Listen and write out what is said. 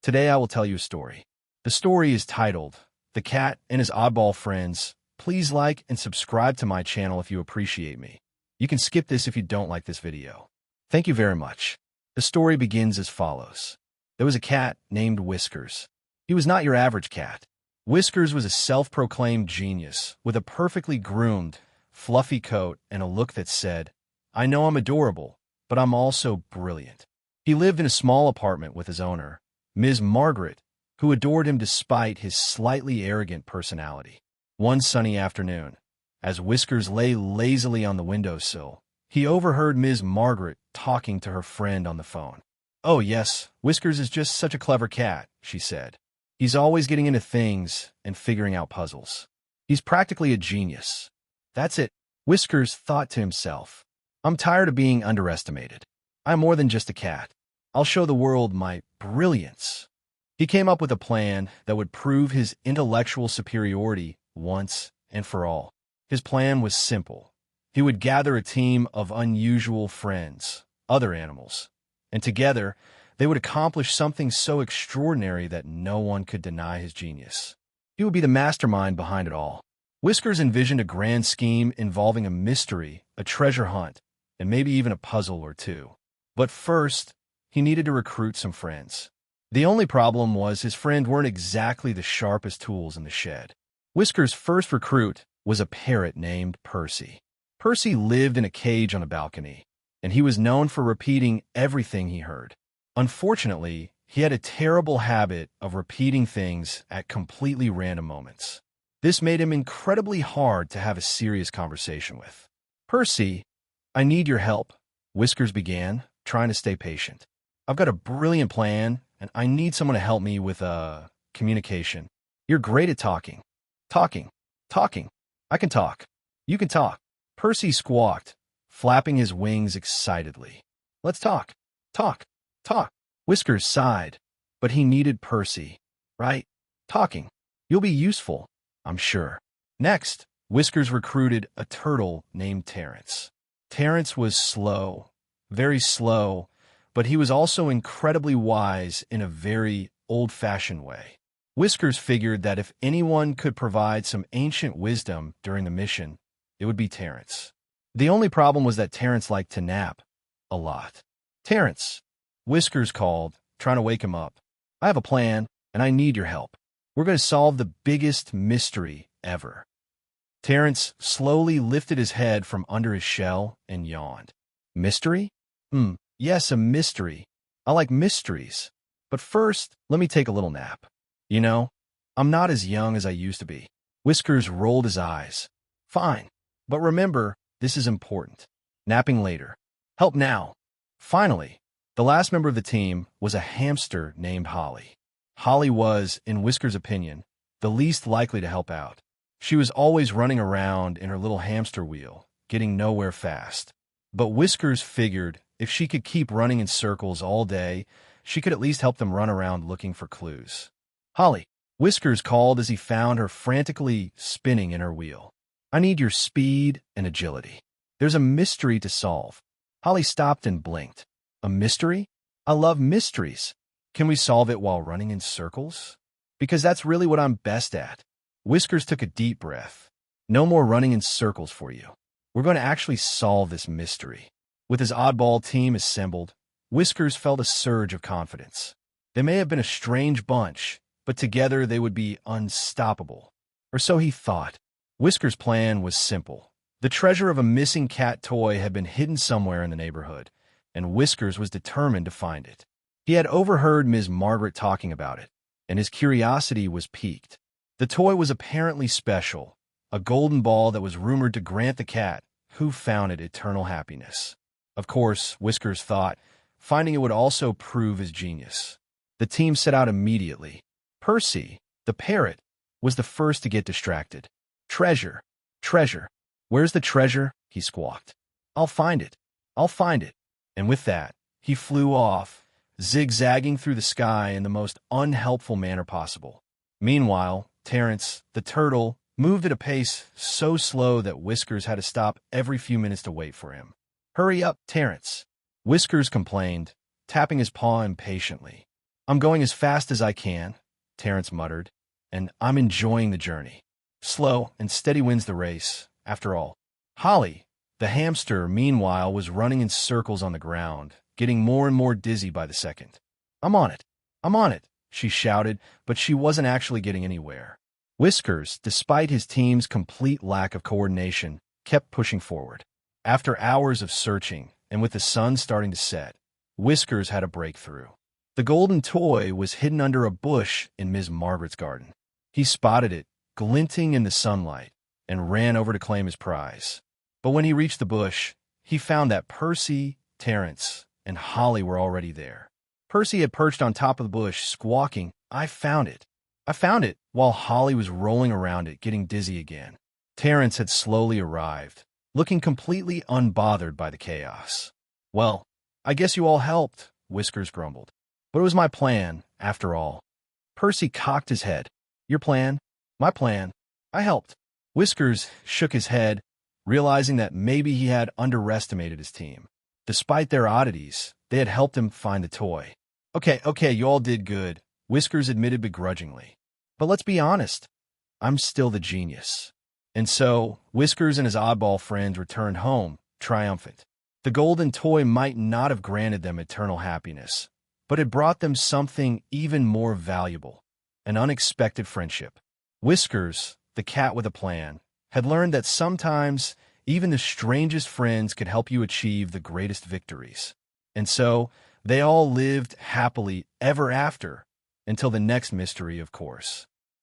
Today I will tell you a story. The story is titled, The Cat and His Oddball Friends. Please like and subscribe to my channel if you appreciate me. You can skip this if you don't like this video. Thank you very much. The story begins as follows. There was a cat named Whiskers. He was not your average cat. Whiskers was a self-proclaimed genius with a perfectly groomed, fluffy coat and a look that said, "I know I'm adorable, but I'm also brilliant." He lived in a small apartment with his owner, Ms. Margaret, who adored him despite his slightly arrogant personality. One sunny afternoon, as Whiskers lay lazily on the windowsill, he overheard Ms. Margaret talking to her friend on the phone. "Oh yes, Whiskers is just such a clever cat," she said. "He's always getting into things and figuring out puzzles. He's practically a genius." That's it, Whiskers thought to himself. "I'm tired of being underestimated. I'm more than just a cat. I'll show the world my brilliance." He came up with a plan that would prove his intellectual superiority once and for all. His plan was simple. He would gather a team of unusual friends, other animals, and together they would accomplish something so extraordinary that no one could deny his genius. He would be the mastermind behind it all. Whiskers envisioned a grand scheme involving a mystery, a treasure hunt, and maybe even a puzzle or two. But first, he needed to recruit some friends. The only problem was his friends weren't exactly the sharpest tools in the shed. Whiskers' first recruit was a parrot named Percy. Percy lived in a cage on a balcony, and he was known for repeating everything he heard. Unfortunately, he had a terrible habit of repeating things at completely random moments. This made him incredibly hard to have a serious conversation with. "Percy, I need your help," Whiskers began, trying to stay patient. "I've got a brilliant plan, and I need someone to help me with, communication. You're great at talking. Talking. I can talk. You can talk." Percy squawked, flapping his wings excitedly. "Let's talk. Talk. Whiskers sighed, but he needed Percy. "Right. Talking. You'll be useful, I'm sure." Next, Whiskers recruited a turtle named Terence. Terence was slow, very slow, but he was also incredibly wise in a very old-fashioned way. Whiskers figured that if anyone could provide some ancient wisdom during the mission, it would be Terence. The only problem was that Terence liked to nap a lot. "Terence," Whiskers called, trying to wake him up. "I have a plan, and I need your help. We're going to solve the biggest mystery ever." Terence slowly lifted his head from under his shell and yawned. "Mystery? Yes, a mystery. I like mysteries. But first, let me take a little nap. You know, I'm not as young as I used to be." Whiskers rolled his eyes. "Fine. But remember, this is important. Napping later. Help now." Finally, the last member of the team was a hamster named Holly. Holly was, in Whiskers' opinion, the least likely to help out. She was always running around in her little hamster wheel, getting nowhere fast. But Whiskers figured if she could keep running in circles all day, she could at least help them run around looking for clues. "Holly," Whiskers called as he found her frantically spinning in her wheel. "I need your speed and agility. There's a mystery to solve." Holly stopped and blinked. "A mystery? I love mysteries. Can we solve it while running in circles? Because that's really what I'm best at." Whiskers took a deep breath. "No more running in circles for you. We're going to actually solve this mystery." With his oddball team assembled, Whiskers felt a surge of confidence. They may have been a strange bunch, but together they would be unstoppable. Or so he thought. Whiskers' plan was simple. The treasure of a missing cat toy had been hidden somewhere in the neighborhood, and Whiskers was determined to find it. He had overheard Ms. Margaret talking about it, and his curiosity was piqued. The toy was apparently special, a golden ball that was rumored to grant the cat who found it eternal happiness. Of course, Whiskers thought, finding it would also prove his genius. The team set out immediately. Percy, the parrot, was the first to get distracted. Treasure. Where's the treasure?" he squawked. I'll find it. And with that, he flew off, zigzagging through the sky in the most unhelpful manner possible. Meanwhile, Terence, the turtle, moved at a pace so slow that Whiskers had to stop every few minutes to wait for him. "Hurry up, Terence," Whiskers complained, tapping his paw impatiently. I'm going as fast as I can, Terence muttered, and I'm enjoying the journey. Slow and steady wins the race, after all. Holly, the hamster, meanwhile, was running in circles on the ground, getting more and more dizzy by the second. I'm on it. I'm on it, she shouted, but she wasn't actually getting anywhere. Whiskers, despite his team's complete lack of coordination, kept pushing forward. After hours of searching, and with the sun starting to set, Whiskers had a breakthrough. The golden toy was hidden under a bush in Miss Margaret's garden. He spotted it, glinting in the sunlight, and ran over to claim his prize. But when he reached the bush, he found that Percy, Terence, and Holly were already there. Percy had perched on top of the bush, squawking, "I found it! I found it!" while Holly was rolling around it, getting dizzy again. Terence had slowly arrived, looking completely unbothered by the chaos. "Well, I guess you all helped," Whiskers grumbled. "But it was my plan, after all." Percy cocked his head. "Your plan? My plan. I helped." Whiskers shook his head, realizing that maybe he had underestimated his team. Despite their oddities, they had helped him find the toy. Okay, you all did good," Whiskers admitted begrudgingly. "But let's be honest, I'm still the genius." And so, Whiskers and his oddball friends returned home, triumphant. The golden toy might not have granted them eternal happiness, but it brought them something even more valuable, an unexpected friendship. Whiskers, the cat with a plan, had learned that sometimes even the strangest friends could help you achieve the greatest victories. And so, they all lived happily ever after, until the next mystery, of course.